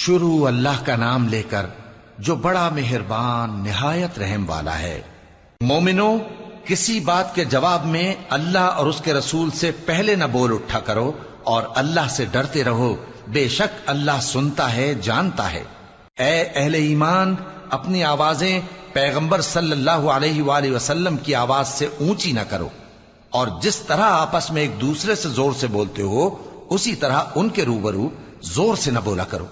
شروع اللہ کا نام لے کر جو بڑا مہربان نہایت رحم والا ہے۔ مومنو، کسی بات کے جواب میں اللہ اور اس کے رسول سے پہلے نہ بول اٹھا کرو اور اللہ سے ڈرتے رہو، بے شک اللہ سنتا ہے، جانتا ہے۔ اے اہل ایمان، اپنی آوازیں پیغمبر صلی اللہ علیہ وآلہ وسلم کی آواز سے اونچی نہ کرو، اور جس طرح آپس میں ایک دوسرے سے زور سے بولتے ہو اسی طرح ان کے روبرو زور سے نہ بولا کرو،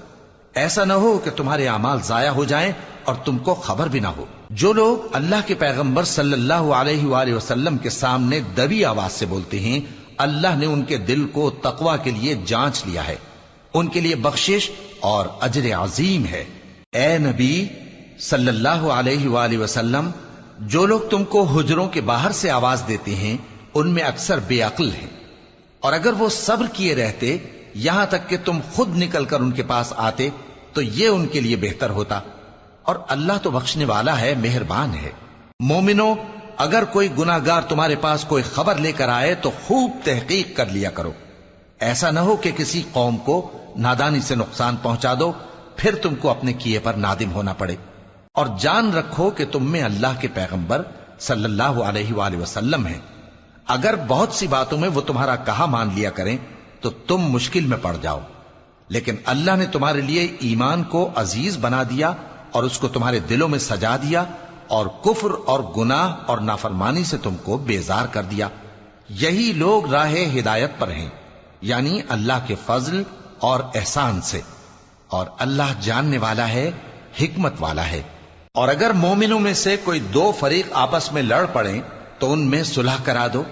ایسا نہ ہو کہ تمہارے اعمال ضائع ہو جائیں اور تم کو خبر بھی نہ ہو۔ جو لوگ اللہ کے پیغمبر صلی اللہ علیہ وآلہ وسلم کے سامنے دبی آواز سے بولتے ہیں، اللہ نے ان کے دل کو تقوی کے لیے جانچ لیا ہے، ان کے لیے بخشش اور اجر عظیم ہے۔ اے نبی صلی اللہ علیہ وآلہ وسلم، جو لوگ تم کو حجروں کے باہر سے آواز دیتے ہیں ان میں اکثر بے عقل ہیں، اور اگر وہ صبر کیے رہتے یہاں تک کہ تم خود نکل کر ان کے پاس آتے تو یہ ان کے لیے بہتر ہوتا، اور اللہ تو بخشنے والا ہے، مہربان ہے۔ مومنو، اگر کوئی گناہ گار تمہارے پاس کوئی خبر لے کر آئے تو خوب تحقیق کر لیا کرو، ایسا نہ ہو کہ کسی قوم کو نادانی سے نقصان پہنچا دو پھر تم کو اپنے کیے پر نادم ہونا پڑے۔ اور جان رکھو کہ تم میں اللہ کے پیغمبر صلی اللہ علیہ وآلہ وسلم ہیں، اگر بہت سی باتوں میں وہ تمہارا کہا مان لیا کریں تو تم مشکل میں پڑ جاؤ، لیکن اللہ نے تمہارے لیے ایمان کو عزیز بنا دیا اور اس کو تمہارے دلوں میں سجا دیا، اور کفر اور گناہ اور نافرمانی سے تم کو بیزار کر دیا۔ یہی لوگ راہ ہدایت پر ہیں، یعنی اللہ کے فضل اور احسان سے، اور اللہ جاننے والا ہے، حکمت والا ہے۔ اور اگر مومنوں میں سے کوئی دو فریق آپس میں لڑ پڑیں تو ان میں صلح کرا دو،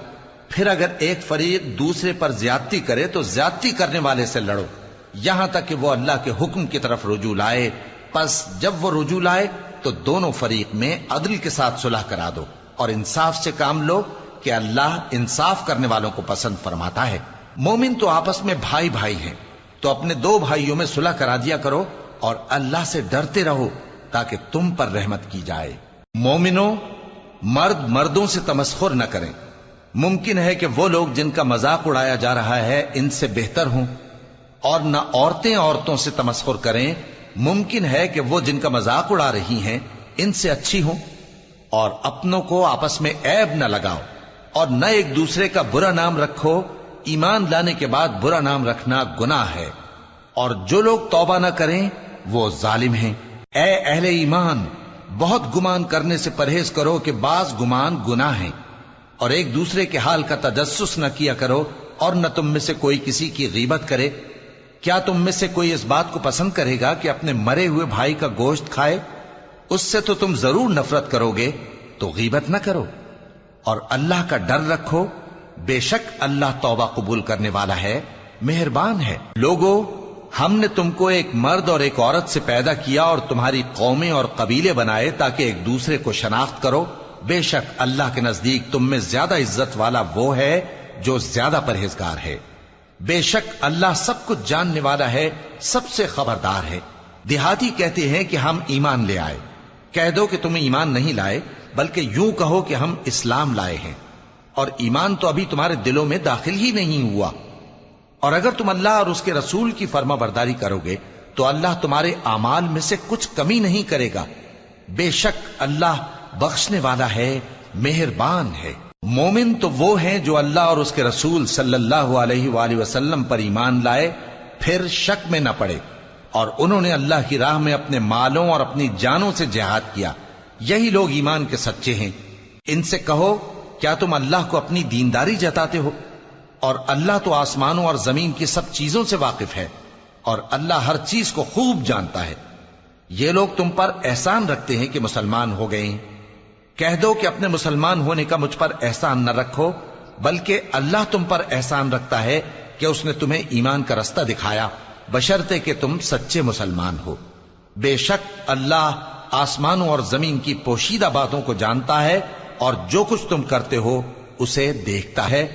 پھر اگر ایک فریق دوسرے پر زیادتی کرے تو زیادتی کرنے والے سے لڑو، یہاں تک کہ وہ اللہ کے حکم کی طرف رجوع لائے۔ پس جب وہ رجوع لائے تو دونوں فریق میں عدل کے ساتھ صلح کرا دو اور انصاف سے کام لو کہ اللہ انصاف کرنے والوں کو پسند فرماتا ہے۔ مومن تو آپس میں بھائی بھائی ہیں، تو اپنے دو بھائیوں میں صلح کرا دیا کرو اور اللہ سے ڈرتے رہو تاکہ تم پر رحمت کی جائے۔ مومنو، مرد مردوں سے تمسخر نہ کریں، ممکن ہے کہ وہ لوگ جن کا مذاق اڑایا جا رہا ہے ان سے بہتر ہوں، اور نہ عورتیں عورتوں سے تمسخر کریں، ممکن ہے کہ وہ جن کا مذاق اڑا رہی ہیں ان سے اچھی ہوں۔ اور اپنوں کو آپس میں عیب نہ لگاؤ اور نہ ایک دوسرے کا برا نام رکھو، ایمان لانے کے بعد برا نام رکھنا گناہ ہے، اور جو لوگ توبہ نہ کریں وہ ظالم ہیں۔ اے اہل ایمان، بہت گمان کرنے سے پرہیز کرو کہ بعض گمان گناہ ہیں، اور ایک دوسرے کے حال کا تجسس نہ کیا کرو، اور نہ تم میں سے کوئی کسی کی غیبت کرے۔ کیا تم میں سے کوئی اس بات کو پسند کرے گا کہ اپنے مرے ہوئے بھائی کا گوشت کھائے؟ اس سے تو تم ضرور نفرت کرو گے، تو غیبت نہ کرو، اور اللہ کا ڈر رکھو، بے شک اللہ توبہ قبول کرنے والا ہے، مہربان ہے۔ لوگو، ہم نے تم کو ایک مرد اور ایک عورت سے پیدا کیا اور تمہاری قومیں اور قبیلے بنائے تاکہ ایک دوسرے کو شناخت کرو، بے شک اللہ کے نزدیک تم میں زیادہ عزت والا وہ ہے جو زیادہ پرہیزگار ہے۔ بے شک اللہ سب کچھ جاننے والا ہے، سب سے خبردار ہے۔ دیہاتی کہتے ہیں کہ ہم ایمان لے آئے، کہہ دو کہ تم ایمان نہیں لائے، بلکہ یوں کہو کہ ہم اسلام لائے ہیں، اور ایمان تو ابھی تمہارے دلوں میں داخل ہی نہیں ہوا۔ اور اگر تم اللہ اور اس کے رسول کی فرما برداری کرو گے تو اللہ تمہارے اعمال میں سے کچھ کمی نہیں کرے گا، بے شک اللہ بخشنے والا ہے، مہربان ہے۔ مومن تو وہ ہیں جو اللہ اور اس کے رسول صلی اللہ علیہ وآلہ وسلم پر ایمان لائے پھر شک میں نہ پڑے، اور انہوں نے اللہ کی راہ میں اپنے مالوں اور اپنی جانوں سے جہاد کیا، یہی لوگ ایمان کے سچے ہیں۔ ان سے کہو، کیا تم اللہ کو اپنی دینداری جتاتے ہو؟ اور اللہ تو آسمانوں اور زمین کی سب چیزوں سے واقف ہے، اور اللہ ہر چیز کو خوب جانتا ہے۔ یہ لوگ تم پر احسان رکھتے ہیں کہ مسلمان ہو گئے ہیں، کہہ دو کہ اپنے مسلمان ہونے کا مجھ پر احسان نہ رکھو، بلکہ اللہ تم پر احسان رکھتا ہے کہ اس نے تمہیں ایمان کا رستہ دکھایا، بشرطے کہ تم سچے مسلمان ہو۔ بے شک اللہ آسمانوں اور زمین کی پوشیدہ باتوں کو جانتا ہے، اور جو کچھ تم کرتے ہو اسے دیکھتا ہے۔